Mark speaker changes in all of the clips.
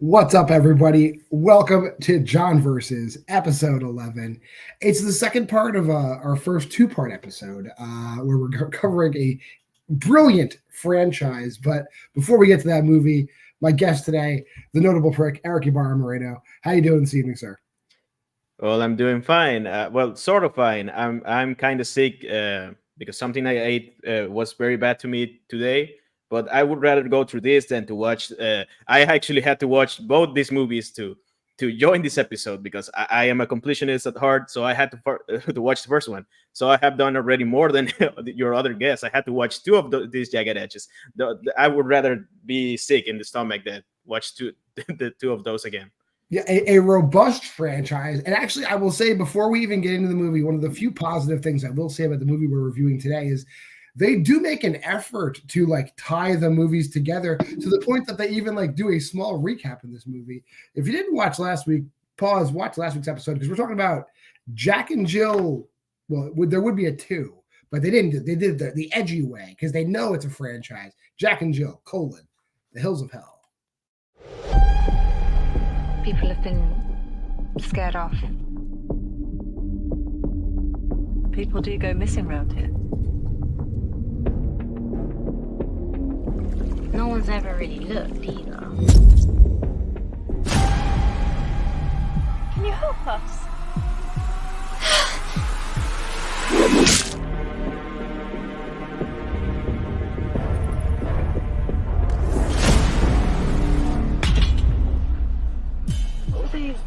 Speaker 1: What's up, everybody? Welcome to John versus episode 11. It's the second part of our first two-part episode where we're covering a brilliant franchise. But before we get to that movie, my guest today, the notable prick, Erick Ibarra Moreno. How you doing this evening, sir?
Speaker 2: Well, I'm doing fine. Well, sort of fine. I'm kind of sick because something I ate was very bad to me today. But I would rather go through this than to watch. I actually had to watch both these movies to join this episode because I am a completionist at heart. So I had to watch the first one. So I have done already more than your other guests. I had to watch two of these Jagged Edges. I would rather be sick in the stomach than watch the two of those again.
Speaker 1: Yeah, a robust franchise. And actually, I will say before we even get into the movie, one of the few positive things I will say about the movie we're reviewing today is they do make an effort to like tie the movies together to the point that they even like do a small recap in this movie. If you didn't watch last week, watch last week's episode because we're talking about Jack and Jill. Well, there would be a two, but they didn't. They did the edgy way because they know it's a franchise. Jack and Jill, The Hills of Hell.
Speaker 3: People have been scared off.
Speaker 4: People do go missing around here.
Speaker 5: No one's ever really looked either.
Speaker 4: Can you help us?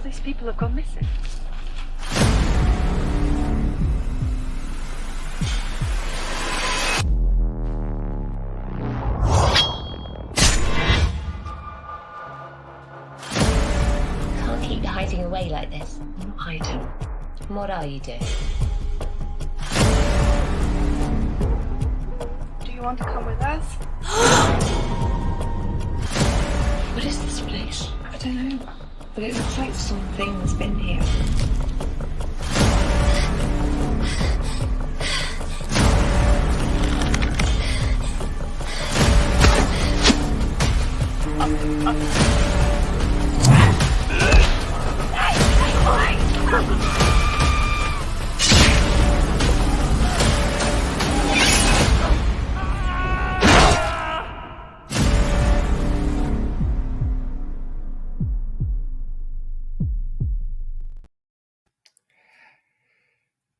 Speaker 4: These people have gone missing.
Speaker 5: Can't keep hiding away like this.
Speaker 4: I'm not hiding.
Speaker 5: What are you doing?
Speaker 4: Do you want to come with us? What is this place? I don't know. But it looks like something's been here.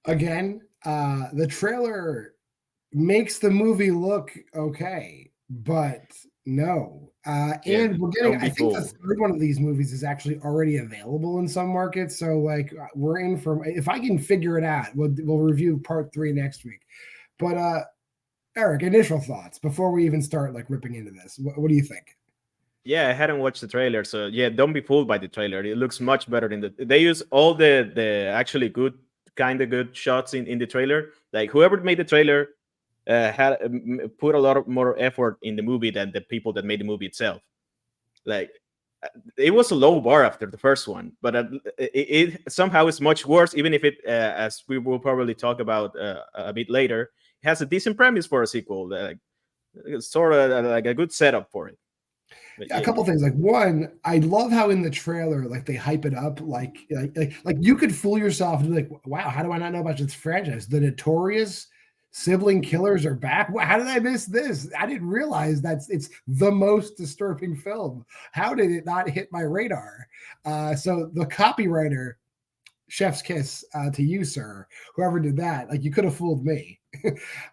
Speaker 1: Again, the trailer makes the movie look okay, but no. And we're getting, I think the third one of these movies is actually already available in some markets. So, like, we're in for, if I can figure it out, we'll review part 3 next week. But, Erick, initial thoughts before we even start, like, ripping into this. What do you think?
Speaker 2: Yeah, I hadn't watched the trailer, so yeah, don't be fooled by the trailer. It looks much better than they use all the actually kind of good shots in the trailer. Like whoever made the trailer had put a lot more effort in the movie than the people that made the movie itself. Like it was a low bar after the first one, but it somehow is much worse. Even if it, as we will probably talk about a bit later, it has a decent premise for a sequel. It's sort of like a good setup for it.
Speaker 1: A couple things. Like one, I love how in the trailer, like they hype it up, like you could fool yourself and be like, "Wow, how do I not know about this franchise? The Notorious sibling killers are back. How did I miss this? I didn't realize it's the most disturbing film. How did it not hit my radar?" So the copywriter, chef's kiss to you, sir. Whoever did that, like you could have fooled me.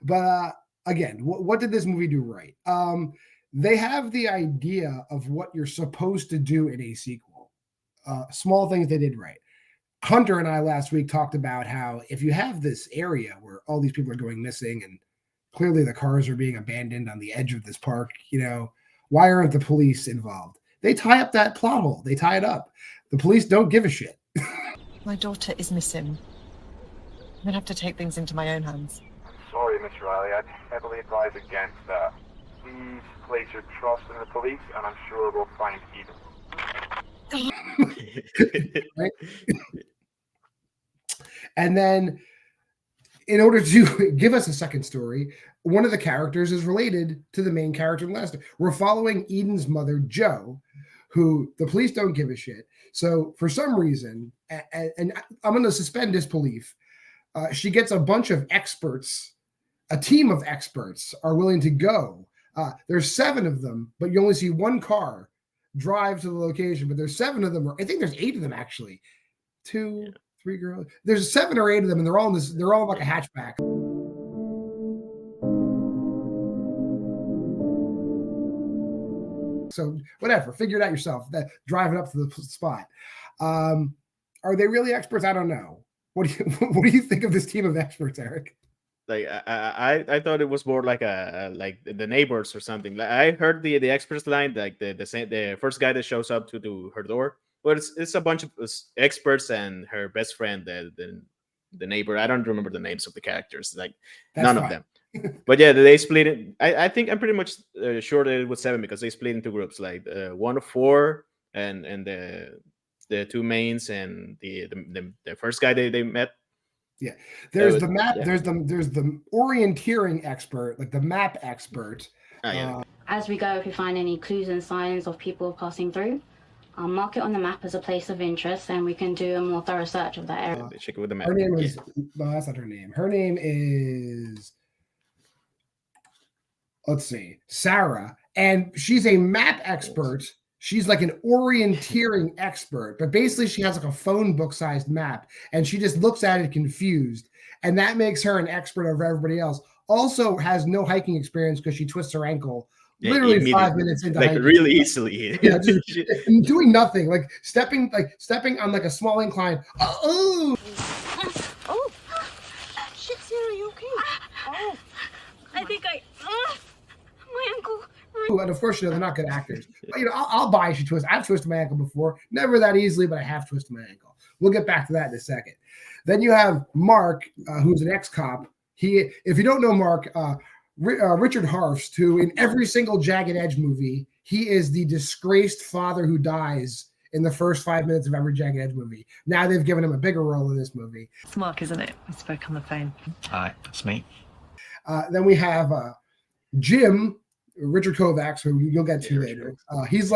Speaker 1: But again, what did this movie do right? They have the idea of what you're supposed to do in a sequel. Small things they did right. Hunter and I last week talked about how if you have this area where all these people are going missing and clearly the cars are being abandoned on the edge of this park, why aren't the police involved? They tie up that plot hole. They tie it up. The police don't give a shit.
Speaker 4: My daughter is missing. I'm going to have to take things into my own hands.
Speaker 6: Sorry, Miss Riley. I'd heavily advise against that. Please place your trust in the police, and I'm sure we'll find evil.
Speaker 1: Right? And then, in order to give us a second story, one of the characters is related to the main character in Lester. We're following Eden's mother, Jo, who the police don't give a shit. So for some reason, and I'm going to suspend disbelief, she gets a bunch of experts, a team of experts are willing to go. There's 7 of them, but you only see one car drive to the location, but there's 7 of them. I think there's 8 of them actually. 2, 3 girls. There's 7 or 8 of them, and they're all like a hatchback. So whatever, figure it out yourself. That driving up to the spot. Are they really experts? I don't know. What do you think of this team of experts, Eric?
Speaker 2: Like I thought it was more like like the neighbors or something. Like, I heard the experts line, like the first guy that shows up to her door. But it's a bunch of experts and her best friend, the neighbor. I don't remember the names of the characters. Like none of them. But yeah, they split it. I think I'm pretty much sure that it was 7 because they split into groups, like 1 of 4 and the 2 mains and the first guy they met.
Speaker 1: Yeah, there's the map. Yeah. There's the orienteering expert, like the map expert.
Speaker 7: As we go, if we find any clues and signs of people passing through, I'll mark it on the map as a place of interest, and we can do a more thorough search of that area.
Speaker 2: Check it with the map.
Speaker 1: Her name is. No, that's not her name. Her name is. Let's see, Sarah, and she's a map expert. She's like an orienteering expert, but basically she has like a phone book sized map, and she just looks at it confused, and that makes her an expert over everybody else. Also has no hiking experience because she twists her ankle literally 5 minutes into
Speaker 2: like
Speaker 1: hiking.
Speaker 2: Really easily.
Speaker 1: Yeah, just doing nothing, like stepping on like a small incline. Oh,
Speaker 8: shit, Sarah, you okay? Oh,
Speaker 4: I think my ankle.
Speaker 1: And of course, they're not good actors. But, I'll buy she twists. I've twisted my ankle before. Never that easily, but I have twisted my ankle. We'll get back to that in a second. Then you have Mark, who's an ex-cop. If you don't know Mark, Richard Harfst, who in every single Jagged Edge movie, he is the disgraced father who dies in the first 5 minutes of every Jagged Edge movie. Now they've given him a bigger role in this movie.
Speaker 9: It's Mark, isn't it? We spoke on the phone.
Speaker 10: Hi, it's me.
Speaker 1: Then we have Jim, Richard Kovacs, who you'll get to later. He's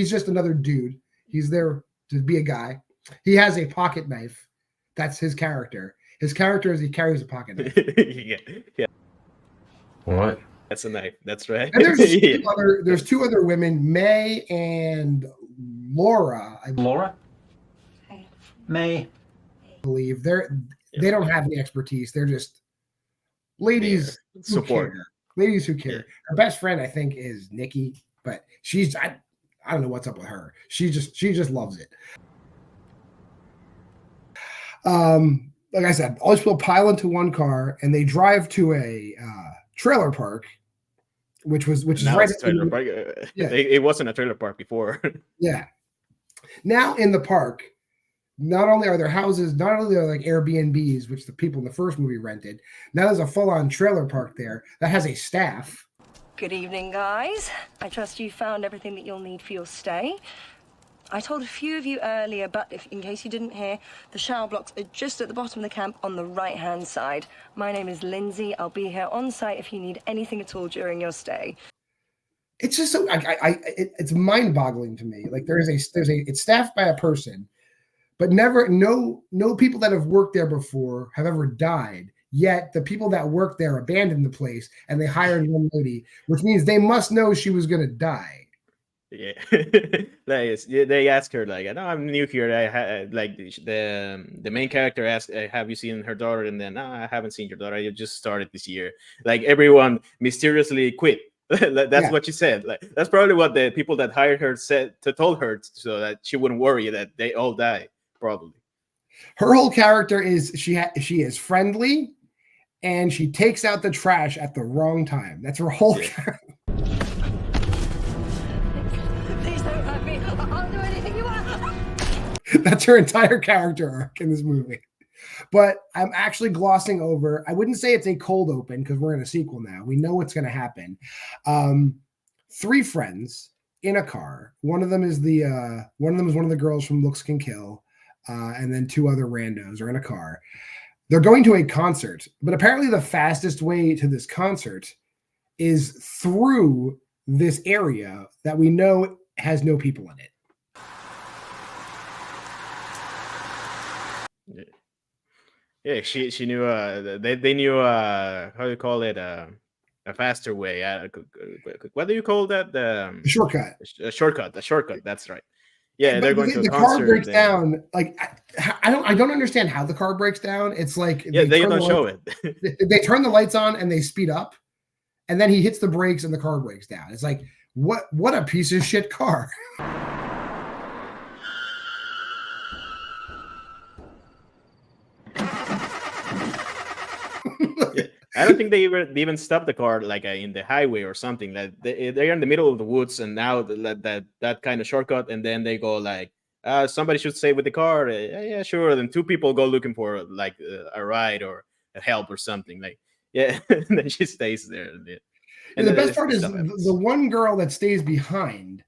Speaker 1: just another dude. He's there to be a guy. He has a pocket knife. That's his character. His character is he carries a pocket knife.
Speaker 2: yeah.
Speaker 10: What?
Speaker 2: That's a knife. That's right.
Speaker 1: And there's 2 other women, May and Laura.
Speaker 10: Laura?
Speaker 1: May. I believe they don't have the expertise. They're just ladies who care. Ladies who care. Yeah. Her best friend, I think, is Nikki, but I don't know what's up with her. She just loves it. Like I said, all these people pile into one car and they drive to a trailer park, which is right.
Speaker 2: Trailer park. Yeah. It wasn't a trailer park before.
Speaker 1: Yeah. Now in the park, not only are there houses, not only are there like Airbnbs, which the people in the first movie rented, now there's a full-on trailer park there that has a staff.
Speaker 8: Good evening, guys. I trust you found everything that you'll need for your stay. I told a few of you earlier, but in case you didn't hear, the shower blocks are just at the bottom of the camp on the right-hand side. My name is Lindsay. I'll be here on site if you need anything at all during your stay.
Speaker 1: It's just so it's mind-boggling to me. Like it's staffed by a person, but no people that have worked there before have ever died. Yet the people that worked there abandoned the place and they hired one lady, which means they must know she was going to die.
Speaker 2: Yeah, they ask her like, "No, I'm new here." The main character asks, "Have you seen her daughter?" And then, "No, I haven't seen your daughter. I just started this year." Like everyone mysteriously quit. That's what she said. Like that's probably what the people that hired her told her, so that she wouldn't worry that they all die. Probably.
Speaker 1: Her whole character is she is friendly, and she takes out the trash at the wrong time. That's her whole character. That's her entire character arc in this movie. But I'm actually glossing over. I wouldn't say it's a cold open because we're in a sequel now. We know what's going to happen. 3 friends in a car. One of them is one of the girls from Looks Can Kill, and then 2 other randos are in a car. They're going to a concert, but apparently the fastest way to this concert is through this area that we know has no people in it.
Speaker 2: Yeah, she knew. They knew. How do you call it? A faster way. What do you call that?
Speaker 1: A shortcut.
Speaker 2: A shortcut. A shortcut. That's right. Yeah,
Speaker 1: But
Speaker 2: they're going to a
Speaker 1: the
Speaker 2: concert.
Speaker 1: car breaks down. Like I don't understand how the car breaks down. It's like
Speaker 2: they don't show it.
Speaker 1: They turn the lights on and they speed up, and then he hits the brakes and the car breaks down. It's like what a piece of shit car.
Speaker 2: I don't think they even stopped the car like in the highway or something. Like they're in the middle of the woods, and now that kind of shortcut, and then they go like, somebody should stay with the car. Yeah, sure. Then two people go looking for like a ride or a help or something. Like, yeah, and then she stays there.
Speaker 1: And the best part is the one girl that stays behind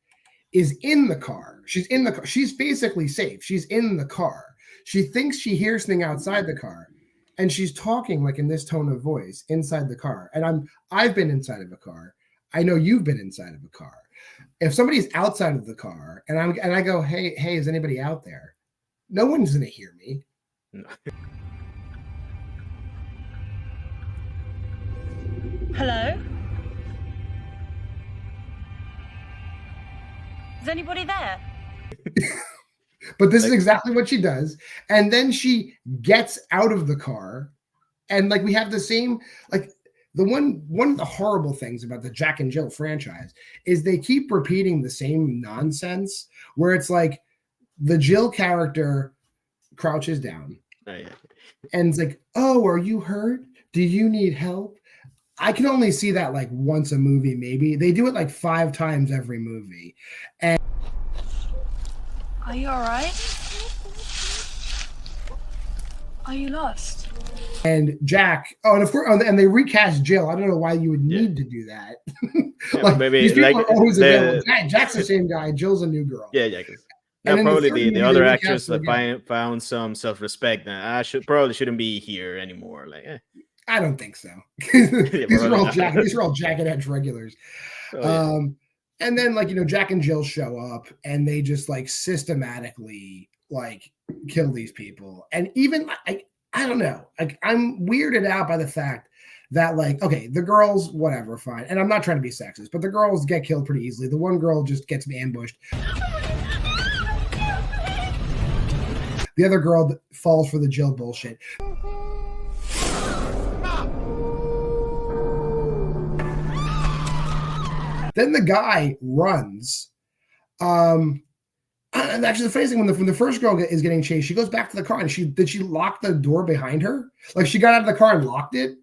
Speaker 1: is in the car. She's in the car. She's basically safe. She's in the car. She thinks she hears something outside the car. And she's talking like in this tone of voice inside the car. And I've been inside of a car. I know you've been inside of a car. If somebody's outside of the car and I go, hey, is anybody out there? No one's gonna hear me. No.
Speaker 8: Hello? Is anybody there?
Speaker 1: But this is exactly what she does. And then she gets out of the car. And like we have the same, like one of the horrible things about the Jack and Jill franchise is they keep repeating the same nonsense where it's like the Jill character crouches down.
Speaker 2: Oh, yeah.
Speaker 1: And it's like, oh, are you hurt? Do you need help? I can only see that like once a movie, maybe. They do it like 5 times every movie. And
Speaker 4: are you all right? Are you lost?
Speaker 1: And Jack, and of course, and they recast Jill. I don't know why you would need to do that.
Speaker 2: Like, maybe
Speaker 1: these people
Speaker 2: like
Speaker 1: are always available. Jack's the same guy. Jill's a new girl.
Speaker 2: Yeah. And probably the other actress found some self-respect. Probably shouldn't be here anymore. Like,
Speaker 1: I don't think so. These are all Jacket Edge regulars. Oh, yeah. And then, like, Jack and Jill show up and they just like systematically like kill these people. And even I don't know, like I'm weirded out by the fact that like, okay, the girls, whatever, fine. And I'm not trying to be sexist, but the girls get killed pretty easily. The one girl just gets ambushed. The other girl falls for the Jill bullshit. Then the guy runs. And actually, the funny thing, when the first girl is getting chased, she goes back to the car, and did she lock the door behind her? Like she got out of the car and locked it?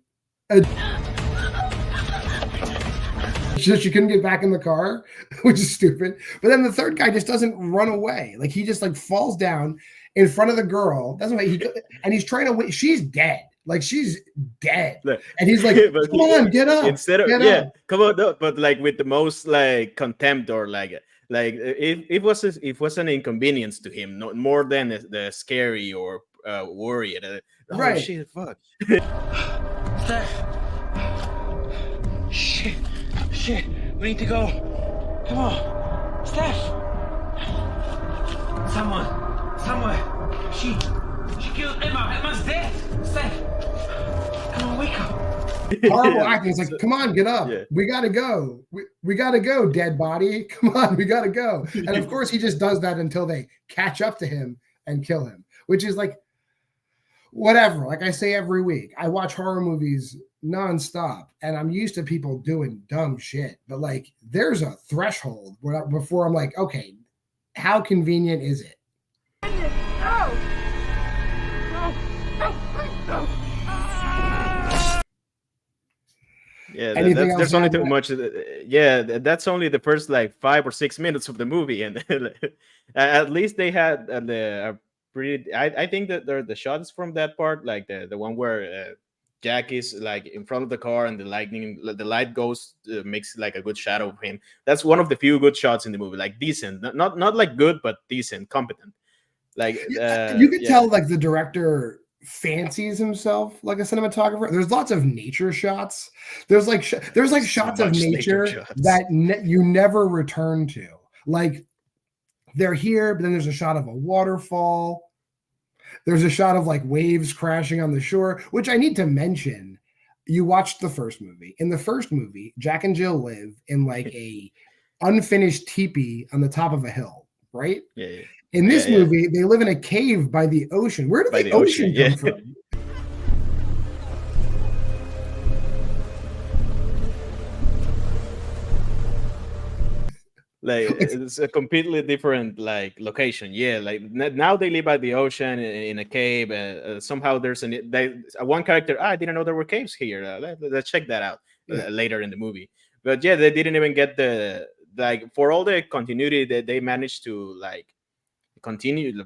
Speaker 1: She couldn't get back in the car, which is stupid. But then the third guy just doesn't run away. Like he just like falls down in front of the girl. Doesn't wait. And he's trying to wait. She's dead. Like she's dead. And he's like, come on, get up.
Speaker 2: Instead of up. Come on, no, but like with the most like contempt or like it was an inconvenience to him, not more than the scary or worry.
Speaker 1: Right.
Speaker 2: Shit, fuck.
Speaker 11: Shit, we need to go. Come on, Steph. Someone. She killed Emma. Emma's dead. Steph, come on, wake up.
Speaker 1: Horrible acting. It's like, come on, get up. Yeah. We gotta go. We gotta go, dead body. Come on, we gotta go. And of course, he just does that until they catch up to him and kill him, which is like, whatever. Like I say every week, I watch horror movies nonstop, and I'm used to people doing dumb shit. But like, there's a threshold before I'm like, okay, how convenient is it?
Speaker 2: Yeah, there's only too much. Yeah, that's only the first like 5 or 6 minutes of the movie, and at least they had the pretty. I think that the shots from that part, like the one where Jack is like in front of the car and the light goes, makes like a good shadow of him. That's one of the few good shots in the movie, like decent, not like good, but decent, competent. Like
Speaker 1: you could tell like the director fancies himself like a cinematographer. There's lots of nature shots. There's like shots of nature that you never return to. Like they're here, but then there's a shot of a waterfall. There's a shot of like waves crashing on the shore, which I need to mention. You watched the first movie. In the first movie, Jack and Jill live in like a unfinished teepee on the top of a hill, right?
Speaker 2: Yeah.
Speaker 1: In this movie, they live in a cave by the ocean. Where did the ocean come from?
Speaker 2: Like it's a completely different like location. Yeah, like now they live by the ocean in a cave. Somehow there's one character. I didn't know there were caves here. Let's check that out later in the movie. But yeah, they didn't even get the like for all the continuity that they managed to like continue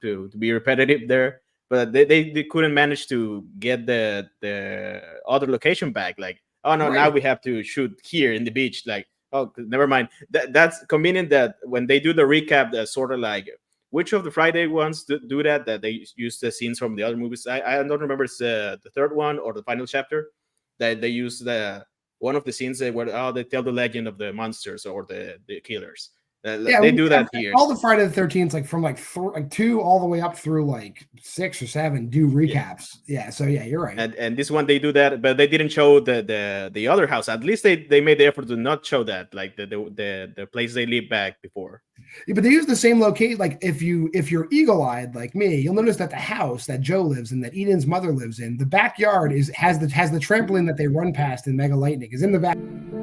Speaker 2: to be repetitive there. But they couldn't manage to get the other location back. Like oh no, now we have to shoot here in the beach. Like oh, never mind. That's convenient that when they do the recap, that's sort of like which of the Friday ones do that they use the scenes from the other movies. I don't remember it's the third one or the final chapter that they use the one of the scenes where they tell the legend of the monsters or the killers. They do that here.
Speaker 1: All the Friday the 13th, like from like 2 all the way up through like 6 or 7, do recaps. Yeah, so yeah, you're right.
Speaker 2: And this one they do that, but they didn't show the other house. At least they made the effort to not show that, like the place they lived back before.
Speaker 1: Yeah, but they use the same location. Like if you're eagle-eyed like me, you'll notice that the house that Joe lives in, that Eden's mother lives in, the backyard has the trampoline that they run past in Mega Lightning is in the backyard.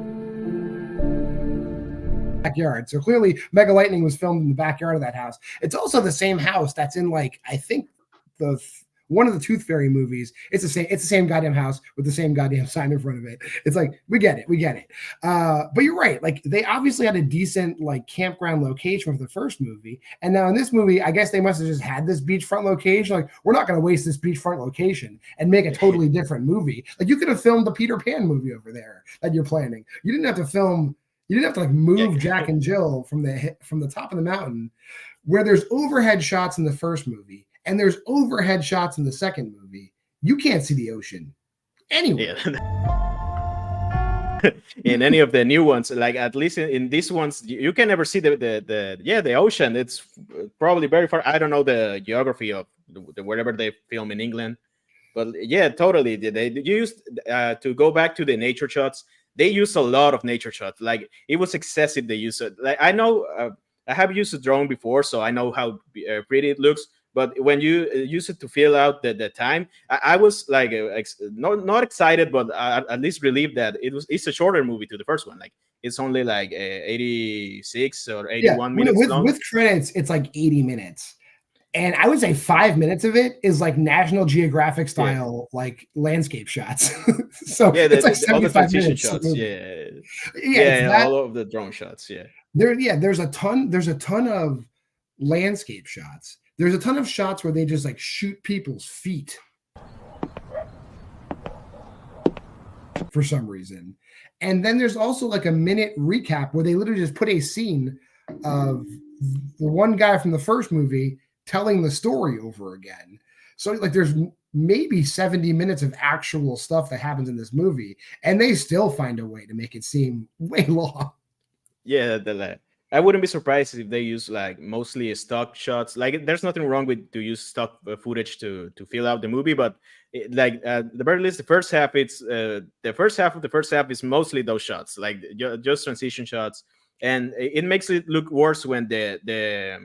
Speaker 1: So clearly Mega Lightning was filmed in the backyard of that house. It's also the same house that's in like I think one of the Tooth Fairy movies. It's the same goddamn house with the same goddamn sign in front of it. It's like we get it. But you're right. Like they obviously had a decent like campground location for the first movie, and now in this movie, I guess they must have just had this beachfront location. Like we're not going to waste this beachfront location and make a totally different movie. Like you could have filmed the Peter Pan movie over there that you're planning. You didn't have to film. You didn't have to like move Jack and Jill from the top of the mountain, where there's overhead shots in the first movie and there's overhead shots in the second movie. You can't see the ocean anywhere.
Speaker 2: Yeah. In any of the new ones, like at least in these ones, you can never see the ocean. It's probably very far. I don't know the geography of wherever they film in England, but yeah, totally. They used to go back to the nature shots. They use a lot of nature shots. Like it was excessive. They use it. Like I know I have used a drone before, so I know how pretty it looks. But when you use it to fill out the time, I was like not excited, but at least relieved that it's a shorter movie to the first one. Like it's only like 86 or 81 minutes long.
Speaker 1: With credits, it's like 80 minutes. And I would say 5 minutes of it is like National Geographic style, like landscape shots. So it's like 75 minutes.
Speaker 2: Shots, all of the drone shots. Yeah.
Speaker 1: There's a ton of landscape shots. There's a ton of shots where they just like shoot people's feet for some reason. And then there's also like a minute recap where they literally just put a scene of the one guy from the first movie telling the story over again. So like there's maybe 70 minutes of actual stuff that happens in this movie, and they still find a way to make it seem way long.
Speaker 2: Yeah, I wouldn't be surprised if they use like mostly stock shots. Like there's nothing wrong with to use stock footage to fill out the movie, but the very least the first half the first half of the first half is mostly those shots, like just transition shots, and it makes it look worse when the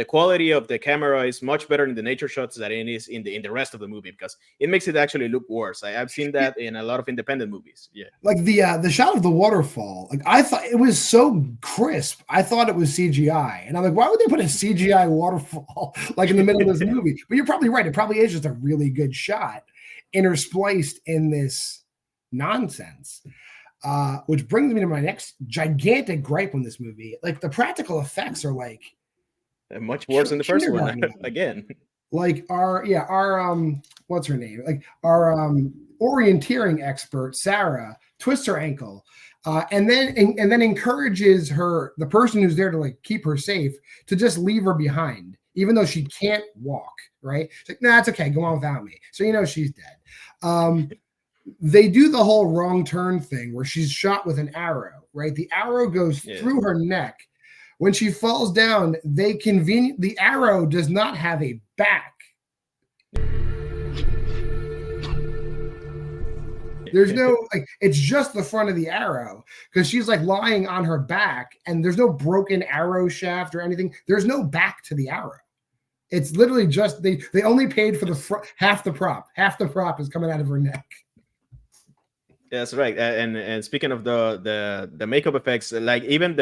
Speaker 2: quality of the camera is much better in the nature shots than it is in the rest of the movie, because it makes it actually look worse. I've seen that in a lot of independent movies. Yeah, like
Speaker 1: the shot of the waterfall. Like I thought it was so crisp. I thought it was CGI, and I'm like, why would they put a CGI waterfall like in the middle of this movie? But you're probably right. It probably is just a really good shot interspliced in this nonsense. Which brings me to my next gigantic gripe on this movie. Like the practical effects are like
Speaker 2: much worse than the first one again.
Speaker 1: Like our what's her name? Like our orienteering expert Sarah twists her ankle, and then encourages the person who's there to like keep her safe to just leave her behind, even though she can't walk. Right? It's like, nah, it's okay. Go on without me. So she's dead. they do the whole wrong turn thing where she's shot with an arrow, right? The arrow goes through her neck. When she falls down, the arrow does not have a back. There's no, like, it's just the front of the arrow because she's like lying on her back and there's no broken arrow shaft or anything. There's no back to the arrow. It's literally just, they only paid for the front, half the prop. Half the prop is coming out of her neck.
Speaker 2: That's right. And speaking of the makeup effects, like even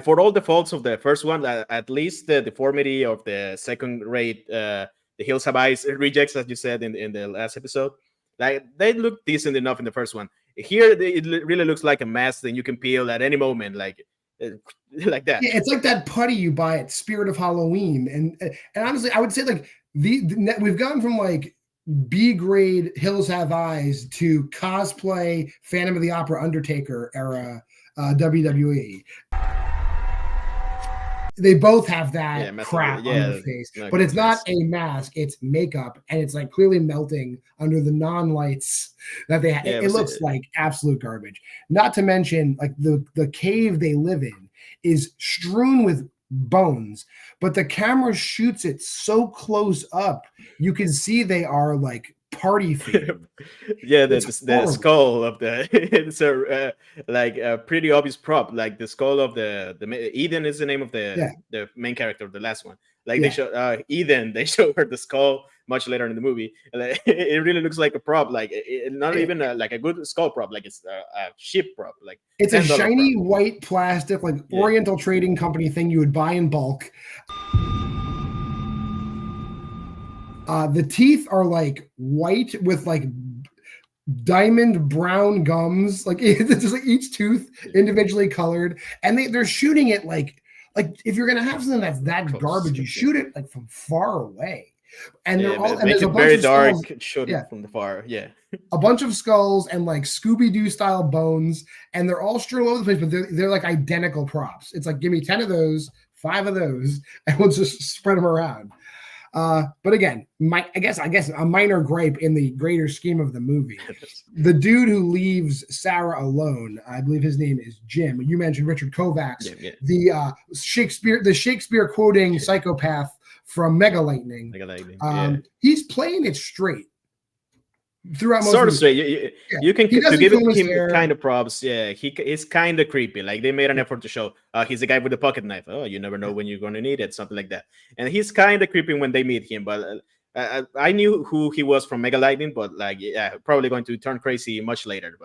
Speaker 2: for all the faults of the first one, at least the deformity of the second rate, the Hills Have Eyes rejects, as you said in the last episode, like they look decent enough in the first one. Here, it really looks like a mask that you can peel at any moment, like that.
Speaker 1: Yeah, it's like that putty you buy at Spirit of Halloween. And honestly, I would say like we've gone from like B grade Hills Have Eyes to cosplay Phantom of the Opera Undertaker era WWE. They both have that crap on their face, but it's not a mask, it's makeup, and it's like clearly melting under the non-lights that they have. It looks like absolute garbage. Not to mention, like the cave they live in is strewn with bones, but the camera shoots it so close up, you can see they are like party themed.
Speaker 2: The skull of the it's a pretty obvious prop, like the skull of the Eden is the name of the main character of the last one. Like they show Eden, they show her the skull much later in the movie. It really looks like a prop, like not even like a good skull prop, like it's a ship prop, like
Speaker 1: it's a shiny white plastic, like Oriental Trading Company thing you would buy in bulk. The teeth are like white with like diamond brown gums. Like it's just like each tooth individually colored, and they're shooting it like if you're gonna have something that's that garbage, you shoot it like from far away. And they're all and
Speaker 2: make
Speaker 1: there's a
Speaker 2: it
Speaker 1: bunch
Speaker 2: very
Speaker 1: of
Speaker 2: dark,
Speaker 1: skulls.
Speaker 2: shoot it from the far.
Speaker 1: A bunch of skulls and like Scooby-Doo style bones, and they're all strewn all over the place, but they're like identical props. It's like, give me 10 of those, 5 of those, and we'll just spread them around. But again, I guess a minor gripe in the greater scheme of the movie. The dude who leaves Sarah alone, I believe his name is Jim. You mentioned Richard Kovacs, the Shakespeare quoting psychopath from Mega Lightning. He's playing it straight throughout most
Speaker 2: sort
Speaker 1: of
Speaker 2: of straight. You can to give him kind of props. He's kind of creepy. Like they made an effort to show he's the guy with the pocket knife. Oh, you never know when you're going to need it, something like that. And he's kind of creepy when they meet him. But I knew who he was from Mega Lightning, but probably going to turn crazy much later.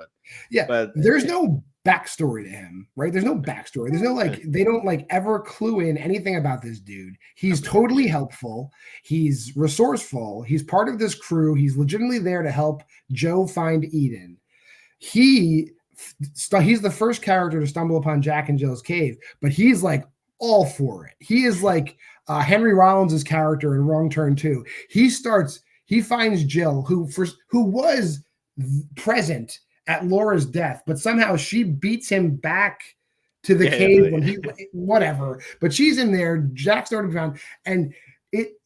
Speaker 2: But
Speaker 1: there's no backstory to him, right? There's no backstory. There's no they don't ever clue in anything about this dude. He's totally helpful. He's resourceful. He's part of this crew. He's legitimately there to help Joe find Eden. He's the first character to stumble upon Jack and Jill's cave, but he's like all for it. He is like Henry Rollins' character in Wrong Turn 2. He finds Jill, who was present at Laura's death, but somehow she beats him back to the cave when whatever. But she's in there, Jack's already found, and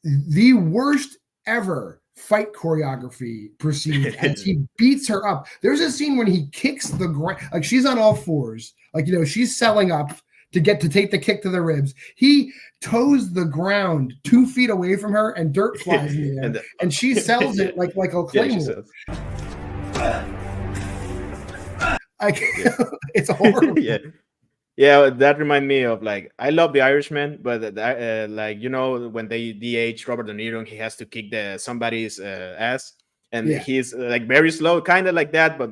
Speaker 1: the worst ever fight choreography proceeds as he beats her up. There's a scene when he kicks the ground, like she's on all fours, like she's selling up to take the kick to the ribs. He toes the ground 2 feet away from her, and dirt flies in the air, and she sells it like a claymore. It's horrible.
Speaker 2: That reminds me of I love The Irishman, but when they DH Robert De Niro and he has to kick somebody's ass, and he's very slow, kind of like that, but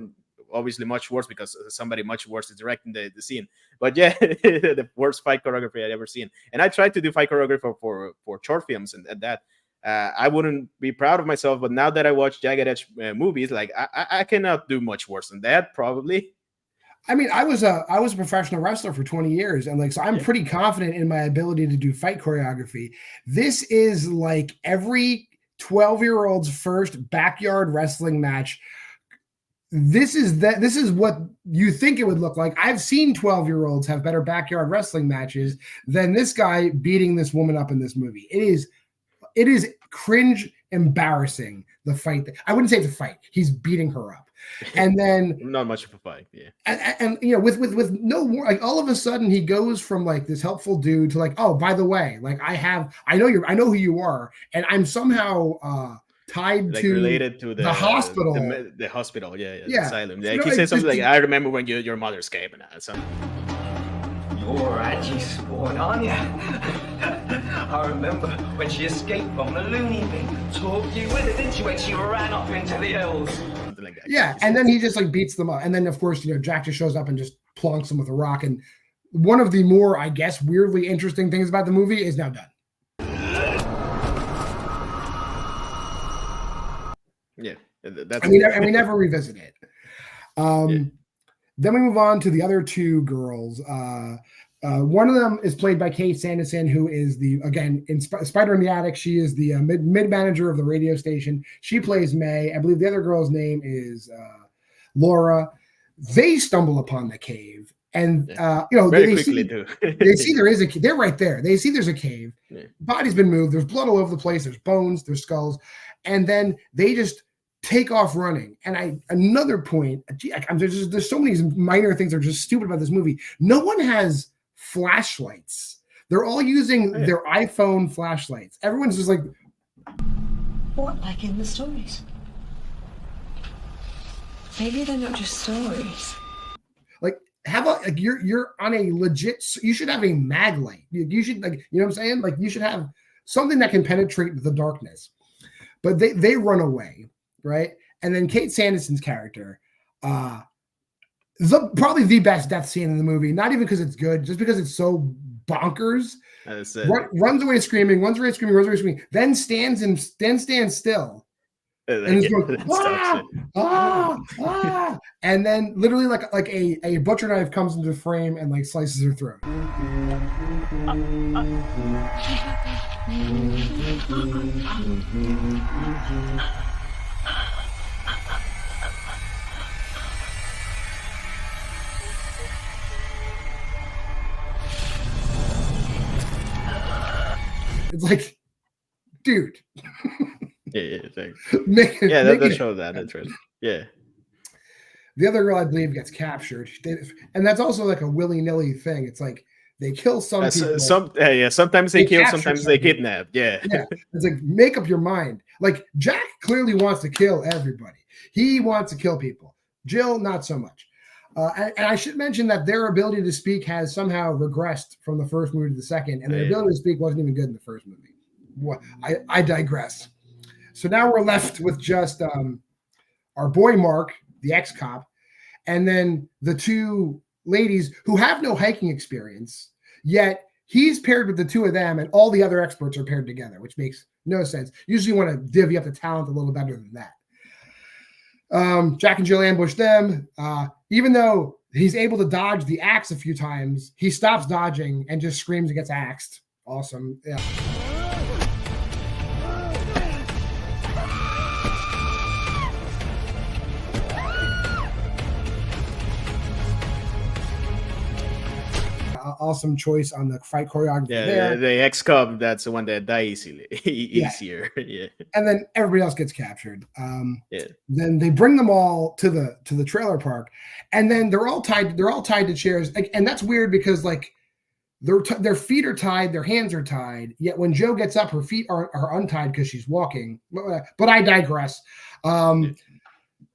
Speaker 2: obviously much worse because somebody much worse is directing the scene. But the worst fight choreography I've ever seen. And I tried to do fight choreography for short films and that. I wouldn't be proud of myself, but now that I watch Jagged Edge movies, I cannot do much worse than that, probably.
Speaker 1: I mean, I was a professional wrestler for 20 years, and so I'm pretty confident in my ability to do fight choreography. This is like every 12-year-old's first backyard wrestling match. This is what you think it would look like. I've seen 12-year-olds have better backyard wrestling matches than this guy beating this woman up in this movie. It is cringe embarrassing, the fight. I wouldn't say it's a fight. He's beating her up. And then
Speaker 2: not much of a fight, yeah.
Speaker 1: And you know, with no war, like all of a sudden he goes from like this helpful dude to like, oh, by the way, like I know who you are, and I'm somehow tied
Speaker 2: like
Speaker 1: to
Speaker 2: related to
Speaker 1: the hospital,
Speaker 2: the hospital, yeah,
Speaker 1: yeah.
Speaker 2: the asylum.
Speaker 1: So,
Speaker 2: Like he says something like, "I remember when your mother escaped," and something.
Speaker 11: You're actually spawn, aren't you? I remember when she escaped from the loony bin. Took you with her, didn't you, when she ran off into the hills?
Speaker 2: Something like that.
Speaker 1: Yeah, and then he just like beats them up, and then of course Jack just shows up and just plonks them with a rock. And one of the more, I guess, weirdly interesting things about the movie is now done.
Speaker 2: Yeah, that's.
Speaker 1: And we never revisit it. Then we move on to the other two girls. One of them is played by Kate Sanderson, who is in Spider in the Attic. She is the mid manager of the radio station. She plays May. I believe the other girl's name is Laura. They stumble upon the cave, and they see there is a cave. They're right there. They see there's a cave. Yeah. Body's been moved. There's blood all over the place. There's bones. There's skulls, and then they just take off running. And another point, there's so many minor things that are just stupid about this movie. No one has flashlights. They're all using their iPhone flashlights. Everyone's just like,
Speaker 4: what, like in the stories? Maybe they're not just stories.
Speaker 1: Like, you're on a legit. You should have a mag light. You should, like, you know what I'm saying? Like, you should have something that can penetrate the darkness. But they run away. Right, and then Kate Sanderson's character, probably the best death scene in the movie. Not even because it's good, just because it's so bonkers. Runs away screaming, then stands still, and is going, and then literally like a butcher knife comes into frame and like slices her throat. It's like, dude.
Speaker 2: That shows that. That's right. Yeah.
Speaker 1: The other girl, I believe, gets captured, and that's also like a willy-nilly thing. It's like they kill some people.
Speaker 2: Sometimes they kill, sometimes they kidnap. Yeah.
Speaker 1: It's like, make up your mind. Like, Jack clearly wants to kill everybody. He wants to kill people. Jill, not so much. And I should mention that their ability to speak has somehow regressed from the first movie to the second, and their ability to speak wasn't even good in the first movie. I digress. So now we're left with just our boy Mark, the ex-cop, and then the two ladies who have no hiking experience, yet he's paired with the two of them, and all the other experts are paired together, which makes no sense. Usually you want to divvy up the talent a little better than that. Jack and Jill ambush them. Even though he's able to dodge the axe a few times, he stops dodging and just screams and gets axed. Awesome. Yeah. Awesome choice on the fight choreography there.
Speaker 2: The ex-cop, that's the one that dies easier. Yeah.
Speaker 1: And then everybody else gets captured. Then they bring them all to the trailer park, and then they're all tied to chairs. And that's weird because like their feet are tied, their hands are tied. Yet when Joe gets up, her feet are untied because she's walking. But I digress.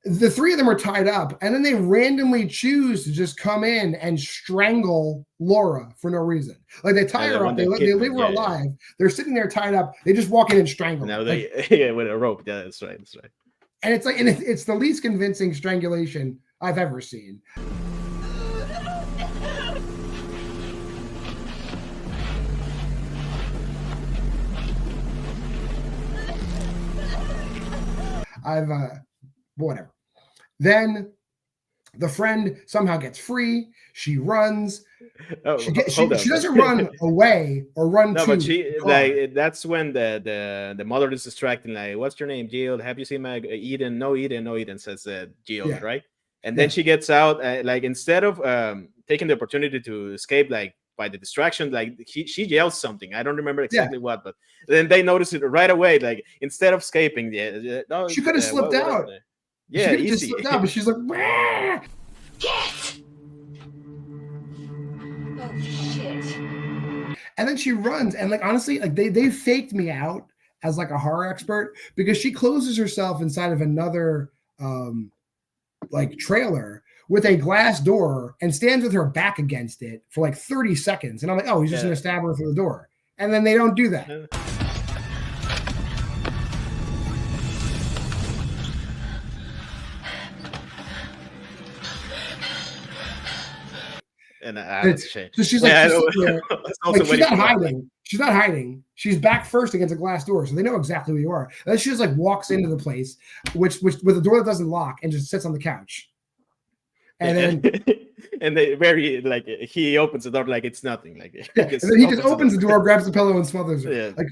Speaker 1: The three of them are tied up, and then they randomly choose to just come in and strangle Laura for no reason. Like, they tie her up, they leave her alive. They're sitting there tied up. They just walk in and strangle her.
Speaker 2: With a rope. Yeah, that's right.
Speaker 1: And it's like, and it's the least convincing strangulation I've ever seen. Whatever. Then the friend somehow gets free. She runs. She doesn't run away or run.
Speaker 2: No, but that's when the mother is distracting. Like, what's your name, Jill? Have you seen my Eden? No, Eden says Jill, right? And then she gets out. Like, instead of taking the opportunity to escape, like by the distraction, like she yells something. I don't remember exactly what, but then they notice it right away. Like, instead of escaping,
Speaker 1: she could have slipped out.
Speaker 2: Yeah,
Speaker 1: she just
Speaker 2: easy.
Speaker 1: slipped out, but she's like, "Wah!"
Speaker 8: Get! Oh, shit.
Speaker 1: And then she runs, and like honestly, like they faked me out as like a horror expert because she closes herself inside of another like trailer with a glass door and stands with her back against it for like 30 seconds. And I'm like, oh, he's just gonna stab her through the door. And then they don't do that.
Speaker 2: And that's a shame.
Speaker 1: So she's like, she's not hiding. She's not hiding. She's back first against a glass door, so they know exactly who you are. And then she just like walks into the place, which with a door that doesn't lock, and just sits on the couch. And then
Speaker 2: and they very like he opens the door like it's nothing. Like
Speaker 1: and then he just opens the door, grabs the pillow, and smothers her.
Speaker 2: Yeah.
Speaker 1: Like,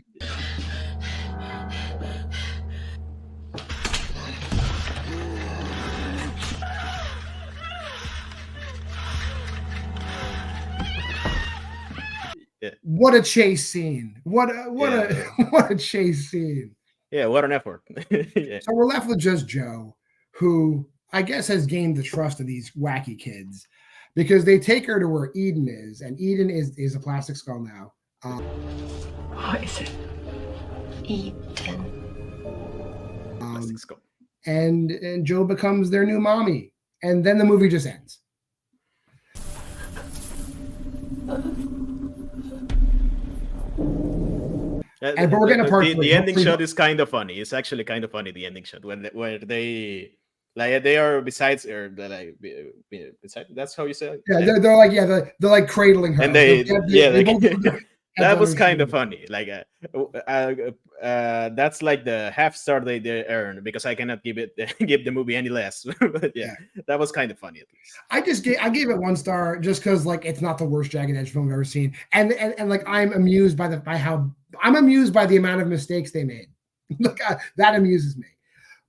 Speaker 1: what a chase scene! What a chase scene!
Speaker 2: Yeah, what an effort.
Speaker 1: Yeah. So we're left with just Joe, who I guess has gained the trust of these wacky kids because they take her to where Eden is, and Eden is a plastic skull now.
Speaker 9: What is it?
Speaker 8: Eden.
Speaker 2: Plastic skull.
Speaker 1: And Joe becomes their new mommy, and then the movie just ends.
Speaker 2: But we're getting a part the ending shot is kind of funny. It's actually kind of funny, the ending shot where they like they are besides or like beside, that's how you say it?
Speaker 1: Yeah, they're like cradling her,
Speaker 2: and that was kind of funny. Like that's like the half star they earned because I cannot give the movie any less. But yeah, that was kind of funny at least.
Speaker 1: I gave it 1 star just because like it's not the worst Jagged Edge film I've ever seen, and like I'm amused by the amount of mistakes they made. Like that amuses me,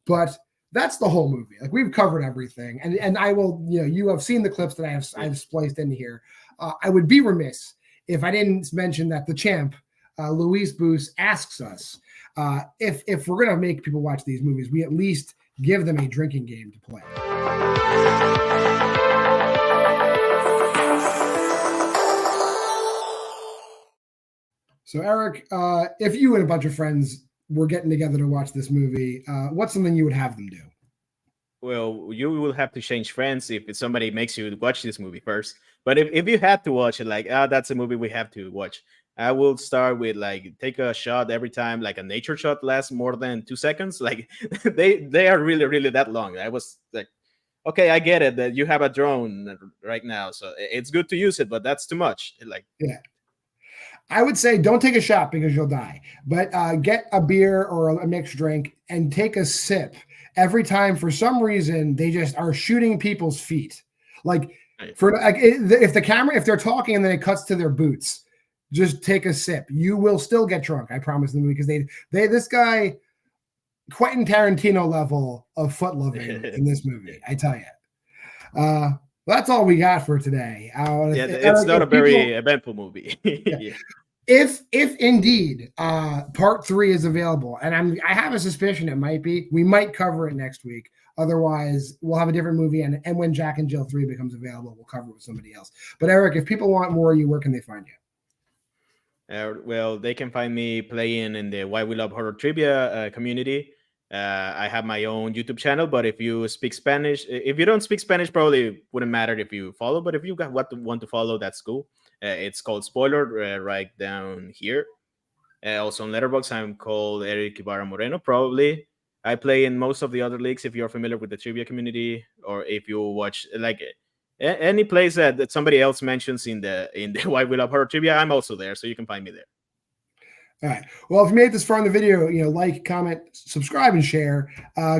Speaker 1: but that's the whole movie. Like we've covered everything, and I will, you have seen the clips that I've spliced in here. I would be remiss if I didn't mention that the champ, Luis Boos, asks us if we're gonna make people watch these movies, we at least give them a drinking game to play. So Eric, if you and a bunch of friends were getting together to watch this movie, what's something you would have them do?
Speaker 2: Well, you will have to change friends if somebody makes you watch this movie first. But if you had to watch it, like, that's a movie we have to watch, I will start with like take a shot every time, like a nature shot lasts more than 2 seconds. Like they are really, really that long. I was like, okay, I get it that you have a drone right now, so it's good to use it, but that's too much. Like,
Speaker 1: yeah. I would say don't take a shot because you'll die, but get a beer or a mixed drink and take a sip every time. For some reason, they just are shooting people's feet. Like if the camera, if they're talking and then it cuts to their boots, just take a sip. You will still get drunk. I promise them, because this guy, Quentin Tarantino level of foot loving in this movie. I tell you. That's all we got for today.
Speaker 2: It's not a very eventful movie. Yeah.
Speaker 1: If indeed part 3 is available, and I have a suspicion it might be, we might cover it next week. Otherwise, we'll have a different movie, and when Jack and Jill 3 becomes available, we'll cover it with somebody else. But Eric, if people want more of you, where can they find you?
Speaker 2: Well, they can find me playing in the Why We Love Horror Trivia community. I have my own YouTube channel, but if you speak Spanish, if you don't speak Spanish, probably wouldn't matter if you follow, but if you want to follow, that's cool. It's called Spoiler, right down here. Also on Letterboxd, I'm called Erick Ibarra Moreno, probably. I play in most of the other leagues if you're familiar with the trivia community, or if you watch like any place that somebody else mentions in the Why We Love Horror Trivia, I'm also there, so you can find me there.
Speaker 1: All right. Well, if you made this far in the video, like, comment, subscribe, and share.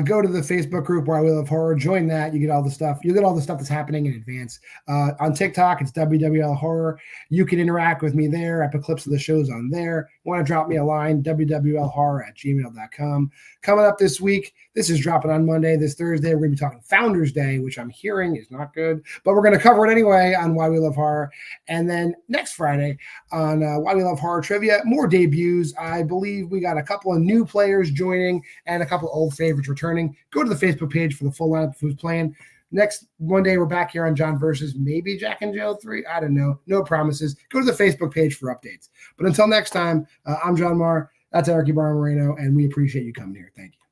Speaker 1: Go to the Facebook group Why We Love Horror. Join that. You get all the stuff. You get all the stuff that's happening in advance. On TikTok, it's WWL Horror. You can interact with me there. I put clips of the shows on there. want to drop me a line, wwlhorror@gmail.com. Coming up this week, this is dropping on Monday. This Thursday, we're going to be talking Founders Day, which I'm hearing is not good, but we're going to cover it anyway on Why We Love Horror. And then next Friday on Why We Love Horror Trivia, more debuts. I believe we got a couple of new players joining and a couple of old favorites returning. Go to the Facebook page for the full lineup of who's playing. Next Monday, we're back here on John versus maybe Jack and Jill 3. I don't know. No promises. Go to the Facebook page for updates. But until next time, I'm John Maher. That's Erick Ibarra Moreno, and we appreciate you coming here. Thank you.